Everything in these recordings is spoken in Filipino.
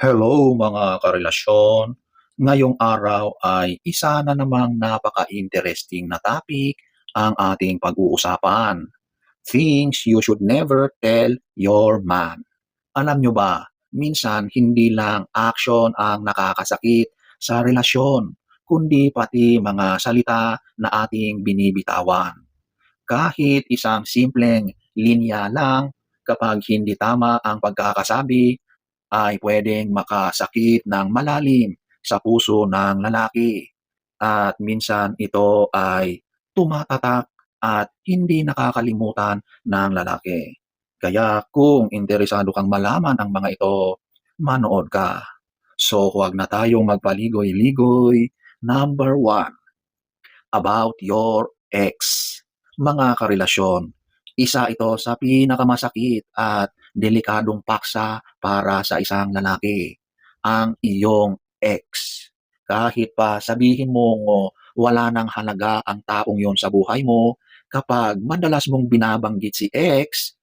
Hello mga karelasyon. Ngayong araw ay isa na namang napaka-interesting na topic ang ating pag-uusapan. Things you should never tell your man. Alam nyo ba, minsan hindi lang action ang nakakasakit sa relasyon, kundi pati mga salita na ating binibitawan. Kahit isang simpleng linya lang, kapag hindi tama ang pagkakasabi, ay pwedeng makasakit ng malalim sa puso ng lalaki. At minsan ito ay tumatatak at hindi nakakalimutan ng lalaki. Kaya kung interesado kang malaman ang mga ito, manood ka. So huwag na tayong magpaligoy-ligoy. Number one, about your ex. Mga karelasyon, isa ito sa pinakamasakit at delikadong paksa para sa isang lalaki, ang iyong ex. Kahit pa sabihin mong wala nang halaga ang taong yon sa buhay mo, kapag madalas mong binabanggit si ex,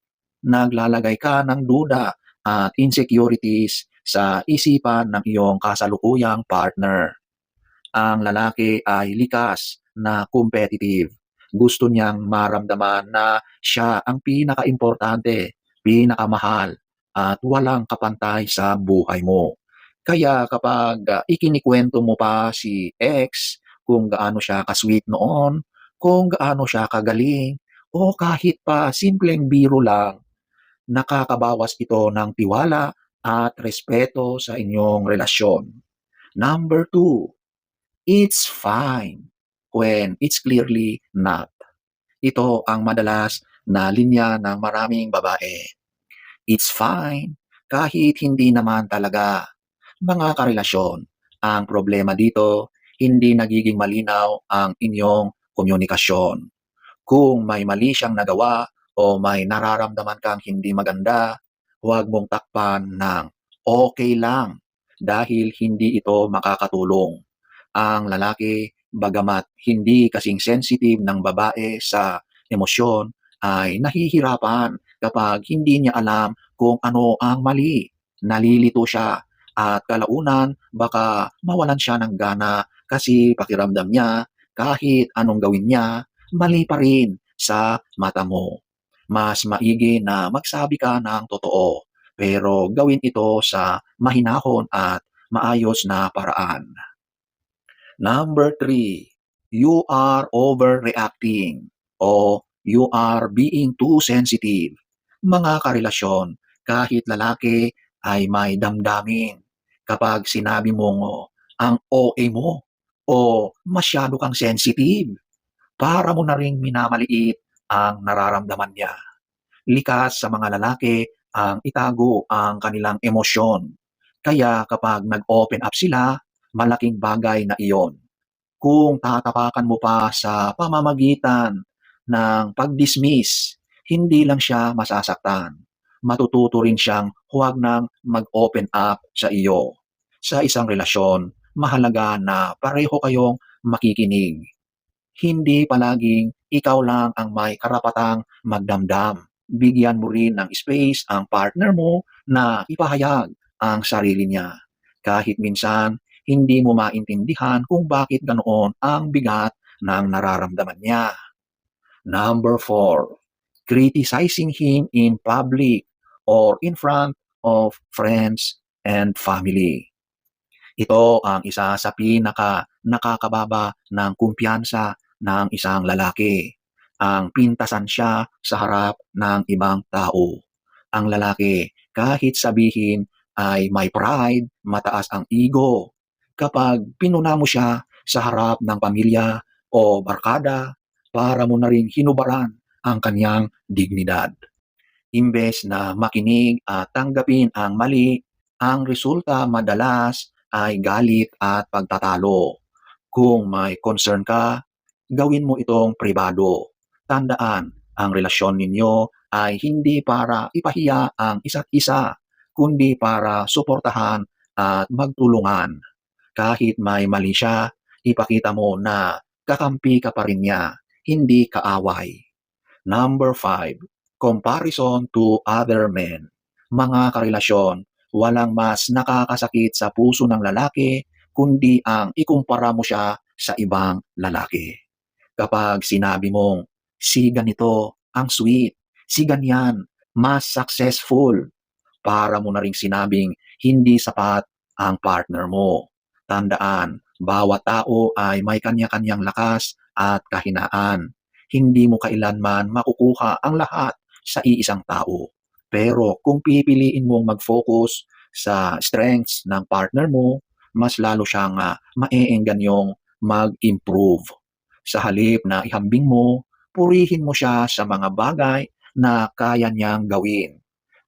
naglalagay ka ng duda at insecurities sa isipan ng iyong kasalukuyang partner. Ang lalaki ay likas na competitive. Gusto niyang maramdaman na siya ang pinakaimportante, pinakamahal, at walang kapantay sa buhay mo. Kaya kapag ikinikwento mo pa si ex kung gaano siya ka-sweet noon, kung gaano siya kagaling, o kahit pa simpleng biro lang, nakakabawas ito ng tiwala at respeto sa inyong relasyon. Number two, it's fine when it's clearly not. Ito ang madalas na linya ng maraming babae. It's fine kahit hindi naman talaga. Mga karelasyon, ang problema dito, hindi nagiging malinaw ang inyong komunikasyon. Kung may mali siyang nagawa o may nararamdaman kang hindi maganda, huwag mong takpan ng okay lang dahil hindi ito makakatulong. Ang lalaki, bagamat hindi kasing sensitive ng babae sa emosyon, ay nahihirapan kapag hindi niya alam kung ano ang mali. Nalilito siya at kalaunan baka mawalan siya ng gana kasi pakiramdam niya kahit anong gawin niya, mali pa rin sa mata mo. Mas maigi na magsabi ka ng totoo, pero gawin ito sa mahinahon at maayos na paraan. Number three, you are overreacting o you are being too sensitive. Mga karelasyon, kahit lalaki ay may damdamin. Kapag sinabi mong ang OA mo o masyado kang sensitive, para mo na ring minamaliit ang nararamdaman niya. Likas sa mga lalaki ang itago ang kanilang emosyon. Kaya kapag nag-open up sila, malaking bagay na iyon. Kung tatapakan mo pa sa pamamagitan ng pag-dismiss, hindi lang siya masasaktan. Matututo rin siyang huwag nang mag-open up sa iyo. Sa isang relasyon, mahalaga na pareho kayong makikinig. Hindi palaging ikaw lang ang may karapatang magdamdam. Bigyan mo rin ng space ang partner mo na ipahayag ang sarili niya. Kahit minsan, hindi mo maintindihan kung bakit ganoon ang bigat ng nararamdaman niya. Number four, criticizing him in public or in front of friends and family. Ito ang isa sa pinaka nakakababa ng kumpiyansa ng isang lalaki. Ang pintasan siya sa harap ng ibang tao. Ang lalaki, kahit sabihin ay may pride, mataas ang ego. Kapag pinuna mo siya sa harap ng pamilya o barkada, para mo na rin hinubaran ang kanyang dignidad. Imbes na makinig at tanggapin ang mali, ang resulta madalas ay galit at pagtatalo. Kung may concern ka, gawin mo itong pribado. Tandaan, ang relasyon ninyo ay hindi para ipahiya ang isa't isa, kundi para suportahan at magtulungan. Kahit may mali siya, ipakita mo na kakampi ka pa rin niya, hindi kaaway. Number five, comparison to other men. Mga karelasyon, walang mas nakakasakit sa puso ng lalaki kundi ang ikumpara mo siya sa ibang lalaki. Kapag sinabi mong, si ganito, ang sweet, si ganyan, mas successful, para mo na ring sinabing hindi sapat ang partner mo. Tandaan, bawat tao ay may kanya-kanyang lakas at kahinaan. Hindi mo kailanman makukuha ang lahat sa iisang tao. Pero kung pipiliin mong mag-focus sa strengths ng partner mo, mas lalo siyang maeenganyong mag-improve. Sa halip na ihambing mo, purihin mo siya sa mga bagay na kaya niyang gawin.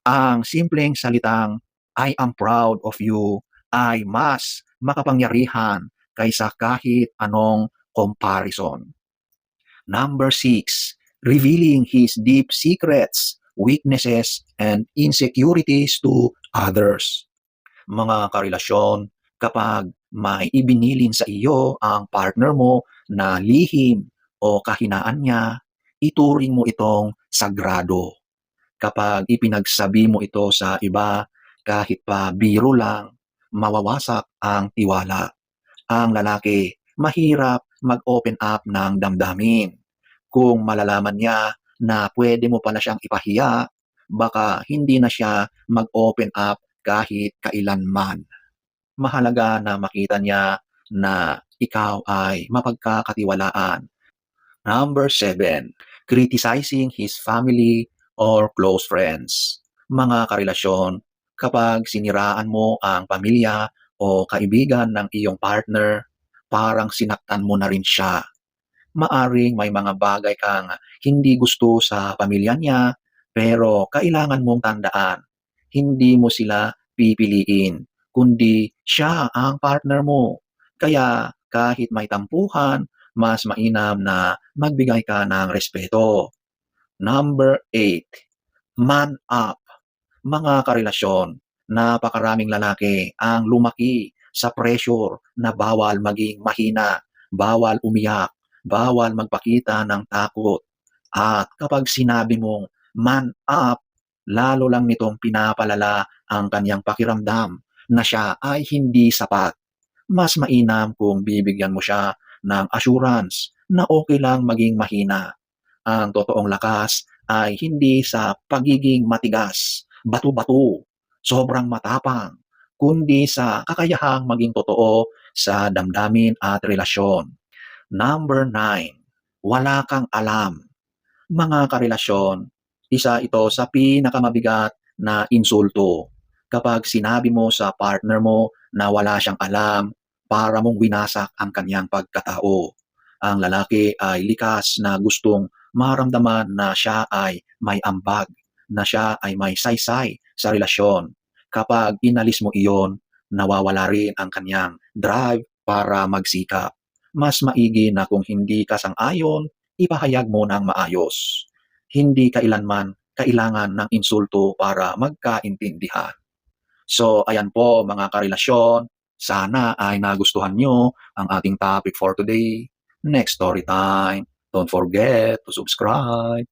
Ang simpleng salitang, "I am proud of you" ay mas makapangyarihan kaysa kahit anong comparison. Number 6, revealing his deep secrets, weaknesses, and insecurities to others. Mga karelasyon, kapag may ibinilin sa iyo ang partner mo na lihim o kahinaan niya, ituring mo itong sagrado. Kapag ipinagsabi mo ito sa iba, kahit pa biro lang, mawawasak ang tiwala. Ang lalaki, mahirap mag-open up ng damdamin. Kung malalaman niya na pwede mo pala siyang ipahiya, baka hindi na siya mag-open up kahit kailanman. Mahalaga na makita niya na ikaw ay mapagkakatiwalaan. Number 7, criticizing his family or close friends. Mga karelasyon, kapag siniraan mo ang pamilya o kaibigan ng iyong partner, parang sinaktan mo na rin siya. Maaring may mga bagay kang hindi gusto sa pamilya niya, pero kailangan mong tandaan, hindi mo sila pipiliin, kundi siya ang partner mo. Kaya kahit may tampuhan, mas mainam na magbigay ka ng respeto. Number 8, man up. Mga karelasyon, napakaraming lalaki ang lumaki sa pressure na bawal maging mahina, bawal umiyak, bawal magpakita ng takot. At kapag sinabi mong man up, lalo lang nitong pinapalala ang kanyang pakiramdam na siya ay hindi sapat. Mas mainam kung bibigyan mo siya ng assurance na okay lang maging mahina. Ang totoong lakas ay hindi sa pagiging matigas, bato-bato, sobrang matapang, kundi sa kakayahang maging totoo sa damdamin at relasyon. Number 9, wala kang alam. Mga karelasyon, isa ito sa pinakamabigat na insulto. Kapag sinabi mo sa partner mo na wala siyang alam, para mong winasak ang kanyang pagkatao. Ang lalaki ay likas na gustong maramdaman na siya ay may ambag, na siya ay may saysay sa relasyon. Kapag inalis mo iyon, nawawala rin ang kanyang drive para magsikap. Mas maigi na kung hindi ka sang-ayon, ipahayag mo ng maayos. Hindi kailanman kailangan ng insulto para magkaintindihan. So ayan po mga karelasyon, sana ay nagustuhan nyo ang ating topic for today. Next story time. Don't forget to subscribe.